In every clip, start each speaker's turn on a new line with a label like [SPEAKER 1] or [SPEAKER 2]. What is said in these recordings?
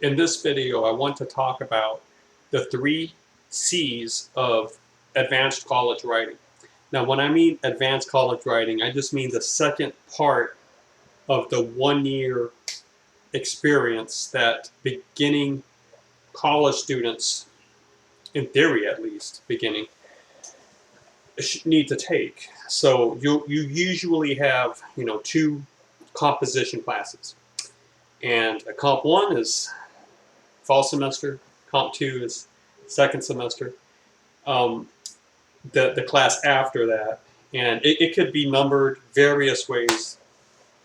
[SPEAKER 1] In this video, I want to talk about the three C's of advanced college writing. Now, when I mean advanced college writing, I just mean the second part of the 1 year experience that beginning college students, in theory at least, need to take. So you usually have two composition classes, and a comp one is fall semester, comp two is second semester. Um, the class after that, and it could be numbered various ways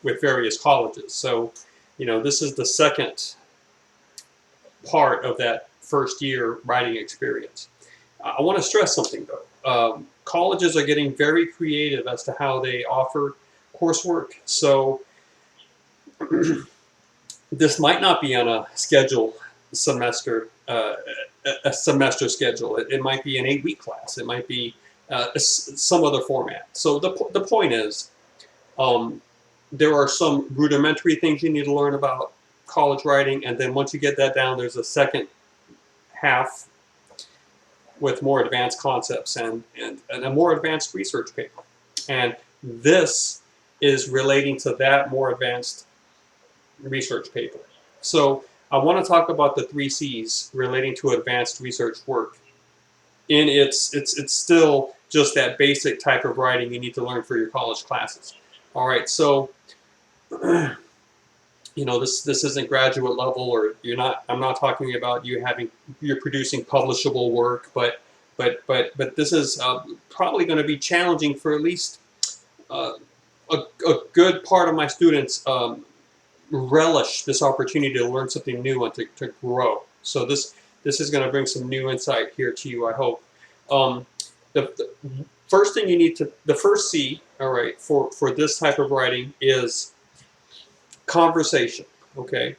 [SPEAKER 1] with various colleges. So, this is the second part of that first year writing experience. I want to stress something though. Colleges are getting very creative as to how they offer coursework. So this might not be on a schedule semester, a semester schedule. It might be an 8-week class. It might be some other format. So the point is, there are some rudimentary things you need to learn about college writing, and then once you get that down, there's a second half with more advanced concepts and a more advanced research paper. And this is relating to that more advanced research paper. So I want to talk about the three C's relating to advanced research work. And it's still just that basic type of writing you need to learn for your college classes. All right, so this isn't graduate level, or I'm not talking about you're producing publishable work, but this is probably going to be challenging for at least a good part of my students. Relish this opportunity to learn something new and to grow. So this is going to bring some new insight here to you, I hope. The first thing the first C, all right, for this type of writing is conversation. Okay,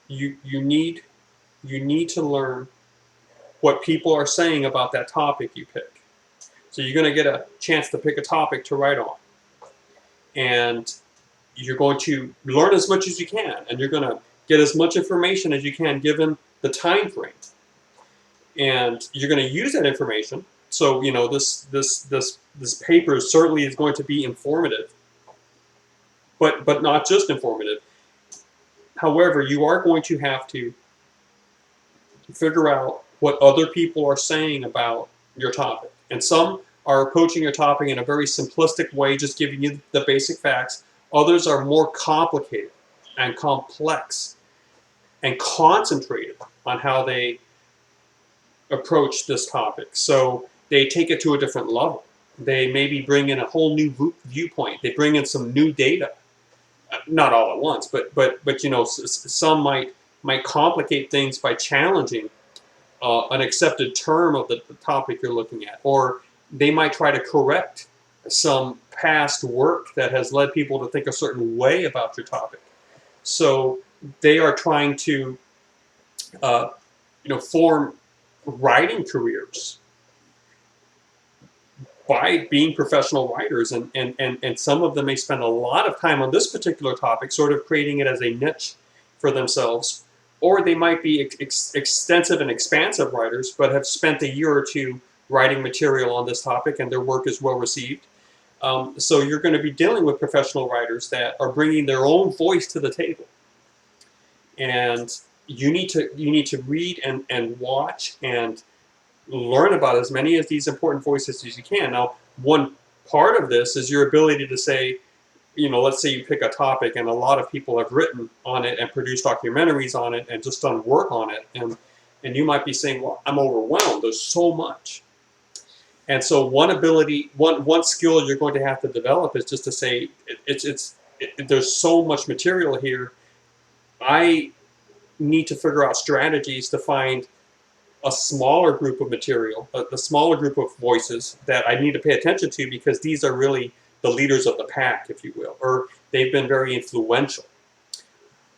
[SPEAKER 1] you need to learn what people are saying about that topic you pick. So you're going to get a chance to pick a topic to write on, and you're going to learn as much as you can, and you're going to get as much information as you can given the time frame. And you're going to use that information. So this paper certainly is going to be informative, but not just informative. However, you are going to have to figure out what other people are saying about your topic. And some are approaching your topic in a very simplistic way, just giving you the basic facts. Others are more complicated and complex and concentrated on how they approach this topic. So they take it to a different level. They maybe bring in a whole new viewpoint. They bring in some new data, not all at once, but some might complicate things by challenging an accepted term of the topic you're looking at, or they might try to correct some past work that has led people to think a certain way about your topic. So they are trying to, form writing careers by being professional writers, and some of them may spend a lot of time on this particular topic, sort of creating it as a niche for themselves, or they might be extensive and expansive writers, but have spent a year or two writing material on this topic, and their work is well received. So you're going to be dealing with professional writers that are bringing their own voice to the table, and you need to read and watch and learn about as many of these important voices as you can. Now, one part of this is your ability to say, let's say you pick a topic and a lot of people have written on it and produced documentaries on it and just done work on it, and you might be saying, well, I'm overwhelmed, there's so much. And so one skill you're going to have to develop is just to say, there's so much material here. I need to figure out strategies to find a smaller group of material, a smaller group of voices that I need to pay attention to, because these are really the leaders of the pack, if you will, or they've been very influential.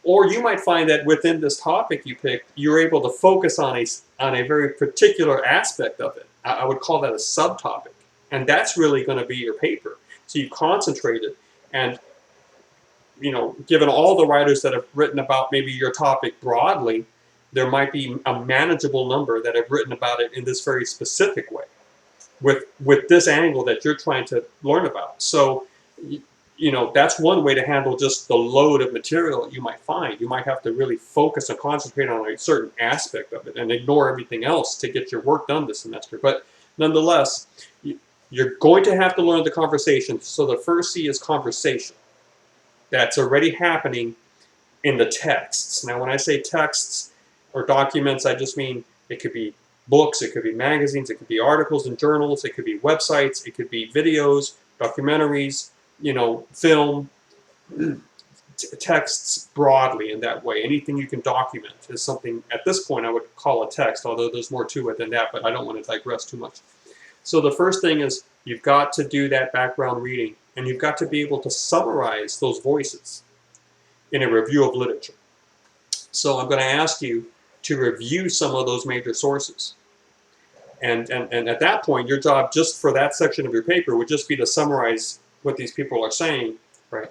[SPEAKER 1] Or you might find that within this topic you picked, you're able to focus on a very particular aspect of it. I would call that a subtopic, and that's really going to be your paper. So you've concentrated, and given all the writers that have written about maybe your topic broadly, there might be a manageable number that have written about it in this very specific way, with this angle that you're trying to learn about. So, that's one way to handle just the load of material that you might find. You might have to really focus and concentrate on a certain aspect of it and ignore everything else to get your work done this semester. But nonetheless, you're going to have to learn the conversation. So the first C is conversation. That's already happening in the texts. Now, when I say texts or documents, I just mean it could be books, it could be magazines, it could be articles and journals, it could be websites, it could be videos, documentaries, film, texts broadly in that way. Anything you can document is something, at this point, I would call a text, although there's more to it than that, but I don't want to digress too much. So the first thing is you've got to do that background reading, and you've got to be able to summarize those voices in a review of literature. So I'm going to ask you to review some of those major sources. And at that point, your job just for that section of your paper would just be to summarize what these people are saying, right?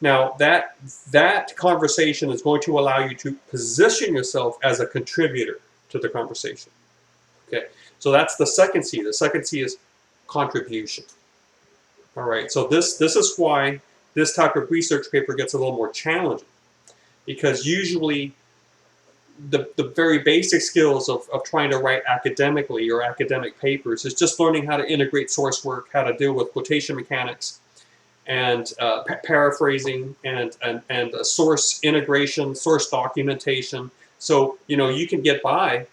[SPEAKER 1] Now, that conversation is going to allow you to position yourself as a contributor to the conversation. Okay, so that's the second C. The second C is contribution. All right, so this is why this type of research paper gets a little more challenging, because usually the very basic skills of trying to write academically or academic papers is just learning how to integrate source work, how to deal with quotation mechanics, and paraphrasing, and source integration, source documentation. So, you can get by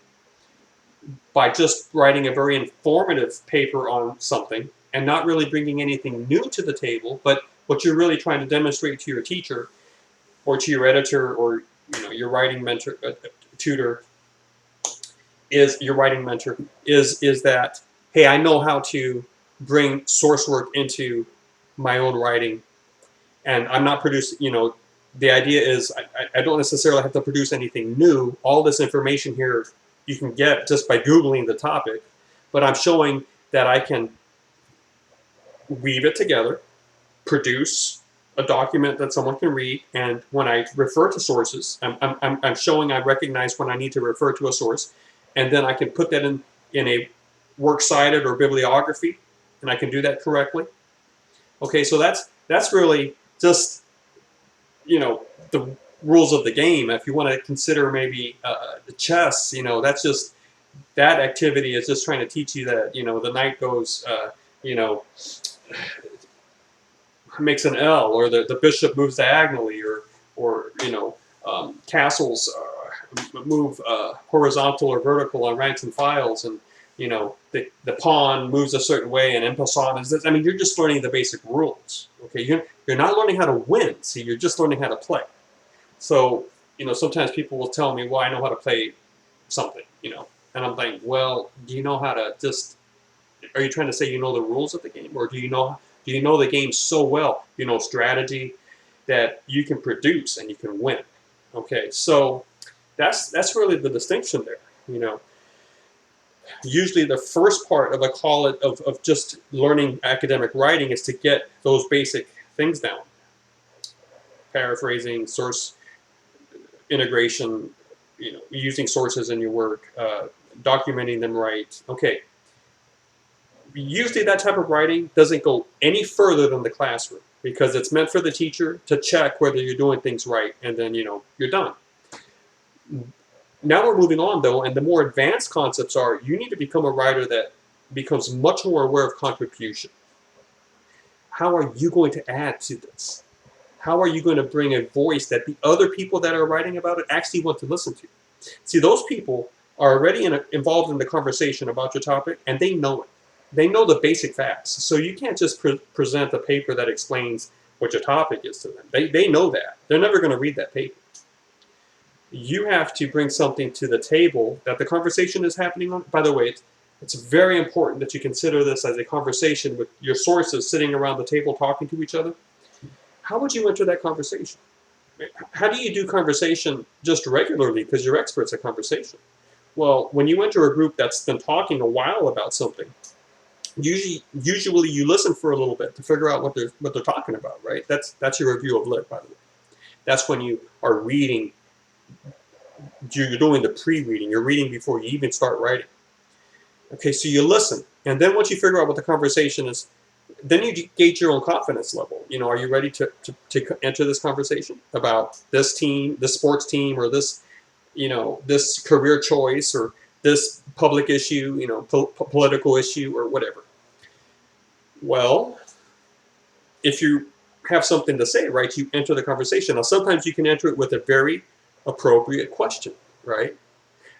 [SPEAKER 1] just writing a very informative paper on something and not really bringing anything new to the table, but what you're really trying to demonstrate to your teacher or to your editor or your writing mentor, tutor, is that, hey, I know how to bring source work into my own writing, and I'm not producing, the idea is I don't necessarily have to produce anything new. All this information here you can get just by Googling the topic, but I'm showing that I can weave it together, produce a document that someone can read, and when I refer to sources, I'm showing I recognize when I need to refer to a source, and then I can put that in a works cited or bibliography, and I can do that correctly. Okay, so that's really just the rules of the game. If you want to consider maybe chess, that's just, that activity is just trying to teach you that the knight goes makes an L, or the bishop moves diagonally, or castles move horizontal or vertical on ranks and files, and the pawn moves a certain way, and en passant is this. I mean, you're just learning the basic rules. Okay, you're not learning how to win. See, you're just learning how to play. So sometimes people will tell me, well, I know how to play something, and I'm like, well, do you know how to just? Are you trying to say you know the rules of the game, or do you know the game so well, strategy, that you can produce and you can win? Okay, so that's really the distinction there. Usually the first part of of just learning academic writing is to get those basic things down. Paraphrasing, source integration, using sources in your work, documenting them right. Okay. Usually that type of writing doesn't go any further than the classroom, because it's meant for the teacher to check whether you're doing things right, and then you're done. Now we're moving on, though, and the more advanced concepts are, you need to become a writer that becomes much more aware of contribution. How are you going to add to this? How are you going to bring a voice that the other people that are writing about it actually want to listen to? See, those people are already involved in the conversation about your topic, and they know it. They know the basic facts. So you can't just present a paper that explains what your topic is to them. They know that. They're never going to read that paper. You have to bring something to the table that the conversation is happening on. By the way, it's very important that you consider this as a conversation with your sources sitting around the table talking to each other. How would you enter that conversation? How do you do conversation just regularly because you're experts at conversation? Well, when you enter a group that's been talking a while about something, usually you listen for a little bit to figure out what they're talking about, right? That's your review of lit, by the way. That's when you are reading you're doing the pre-reading. You're reading before you even start writing. Okay, so you listen, and then once you figure out what the conversation is, then you gauge your own confidence level. Are you ready to enter this conversation about this team, this sports team, or this career choice, or this public issue, political issue, or whatever? Well, if you have something to say, right, you enter the conversation. Now, sometimes you can enter it with a very appropriate question, right?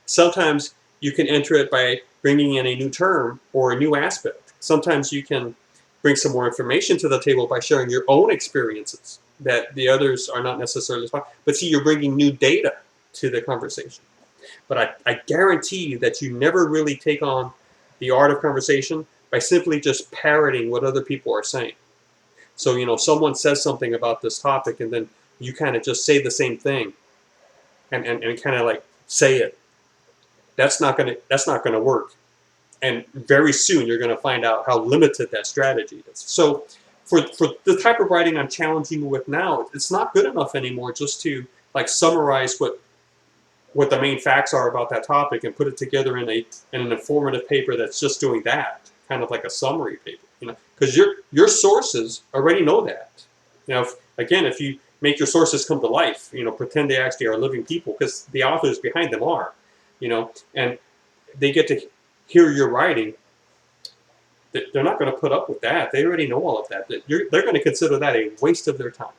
[SPEAKER 1] Sometimes you can enter it by bringing in a new term or a new aspect. Sometimes you can bring some more information to the table by sharing your own experiences that the others are not necessarily. But see, you're bringing new data to the conversation. But I guarantee you that you never really take on the art of conversation by simply just parroting what other people are saying. So, someone says something about this topic, and then you kind of just say the same thing and kind of like say it. That's not gonna work. And very soon you're gonna find out how limited that strategy is. So for the type of writing I'm challenging you with now, it's not good enough anymore just to like summarize what the main facts are about that topic and put it together in an informative paper that's just doing that, kind of like a summary paper, because your sources already know that. If you make your sources come to life, pretend they actually are living people, because the authors behind them are, and they get to hear your writing. They're not going to put up with that. They already know all of that. They're going to consider that a waste of their time.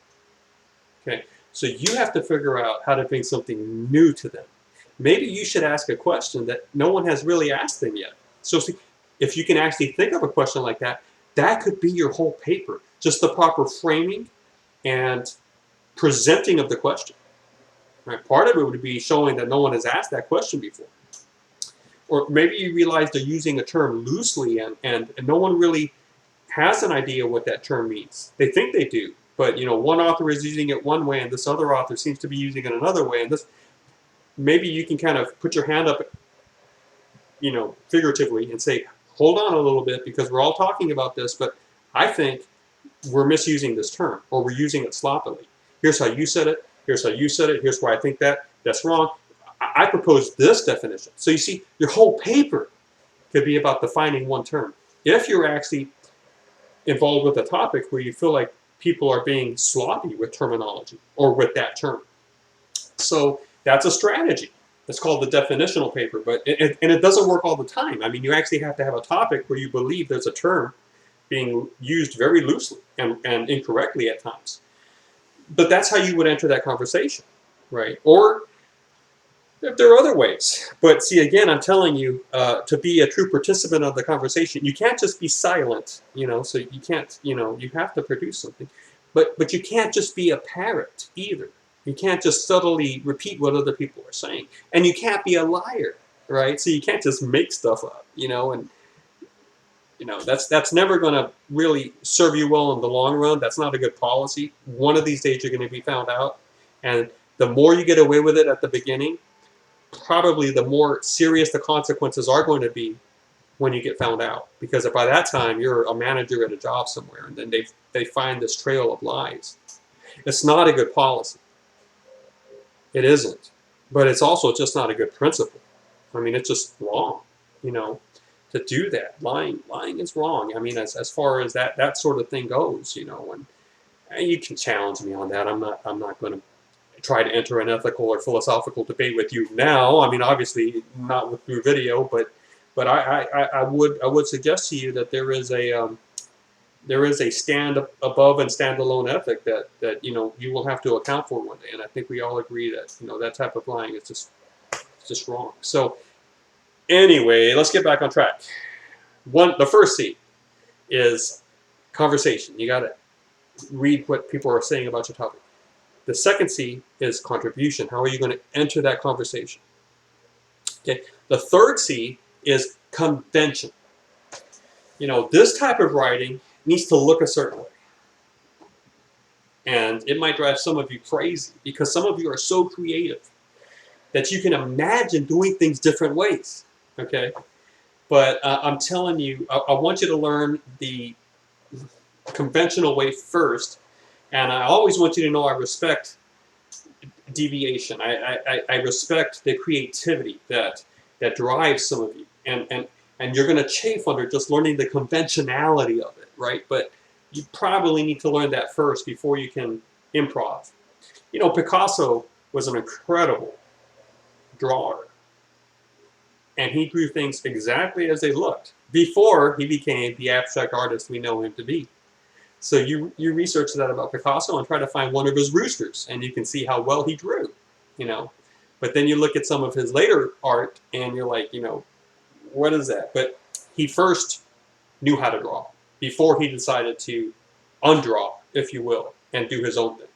[SPEAKER 1] Okay, so you have to figure out how to bring something new to them. Maybe you should ask a question that no one has really asked them yet. So if you can actually think of a question like that, that could be your whole paper. Just the proper framing and presenting of the question. Right? Part of it would be showing that no one has asked that question before. Or maybe you realize they're using a term loosely and no one really has an idea what that term means. They think they do, but one author is using it one way and this other author seems to be using it another way. And maybe you can kind of put your hand up, figuratively and say, hold on a little bit, because we're all talking about this, but I think we're misusing this term, or we're using it sloppily. Here's how you said it. Here's how you said it. Here's why I think that's wrong. I propose this definition. So you see, your whole paper could be about defining one term. If you're actually involved with a topic where you feel like people are being sloppy with terminology or with that term. So that's a strategy. It's called the definitional paper, and it doesn't work all the time. I mean, you actually have to have a topic where you believe there's a term being used very loosely and incorrectly at times. But that's how you would enter that conversation, right? Or if there are other ways. But see, again, I'm telling you, to be a true participant of the conversation, you can't just be silent, so you can't, you have to produce something. But you can't just be a parrot either. You can't just subtly repeat what other people are saying. And you can't be a liar, right? So you can't just make stuff up, and that's never going to really serve you well in the long run. That's not a good policy. One of these days you're going to be found out. And the more you get away with it at the beginning, probably the more serious the consequences are going to be when you get found out. Because by that time, you're a manager at a job somewhere, and then they find this trail of lies. It's not a good policy. It isn't. But it's also just not a good principle. I mean, it's just wrong, to do that. Lying is wrong. I mean, as far as that sort of thing goes, and you can challenge me on that. I'm not going to try to enter an ethical or philosophical debate with you now. I mean, obviously not through video, but I would suggest to you that there is a stand above and standalone ethic that you will have to account for one day. And I think we all agree that that type of lying is just wrong. So anyway, let's get back on track. The first C is conversation. You got to read what people are saying about your topic. The second C is contribution. How are you going to enter that conversation? Okay. The third C is convention. This type of writing needs to look a certain way. And it might drive some of you crazy, because some of you are so creative that you can imagine doing things different ways. Okay. But I'm telling you, I want you to learn the conventional way first. And I always want you to know I respect deviation. I respect the creativity that drives some of you, and you're going to chafe under just learning the conventionality of it, right? But you probably need to learn that first before you can improv. You know, Picasso was an incredible drawer, and he drew things exactly as they looked before he became the abstract artist we know him to be. So you research that about Picasso and try to find one of his roosters, and you can see how well he drew, you know. But then you look at some of his later art, and you're like, you know, what is that? But he first knew how to draw before he decided to undraw, if you will, and do his own thing.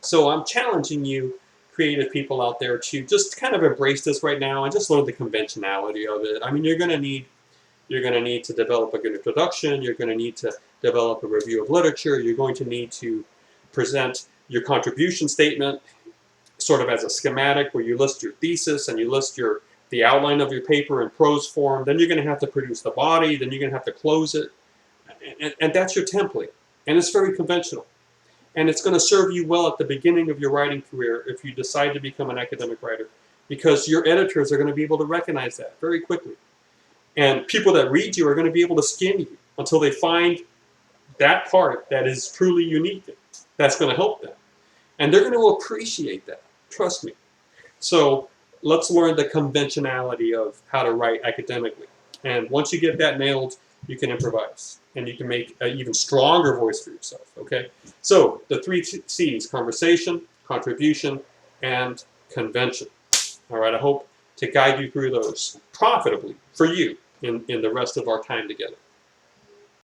[SPEAKER 1] So I'm challenging you, creative people out there, to just kind of embrace this right now and just learn the conventionality of it. I mean, you're going to need to develop a good introduction. You're going to need to develop a review of literature. You're going to need to present your contribution statement sort of as a schematic where you list your thesis and you list the outline of your paper in prose form. Then you're going to have to produce the body. Then you're going to have to close it. And that's your template. And it's very conventional. And it's going to serve you well at the beginning of your writing career if you decide to become an academic writer, because your editors are going to be able to recognize that very quickly. And people that read you are going to be able to skim you until they find that part that is truly unique. That's going to help them. And they're going to appreciate that. Trust me. So let's learn the conventionality of how to write academically. And once you get that nailed, you can improvise. And you can make an even stronger voice for yourself. Okay? So the 3 C's: conversation, contribution, and convention. All right? I hope to guide you through those profitably for you in the rest of our time together.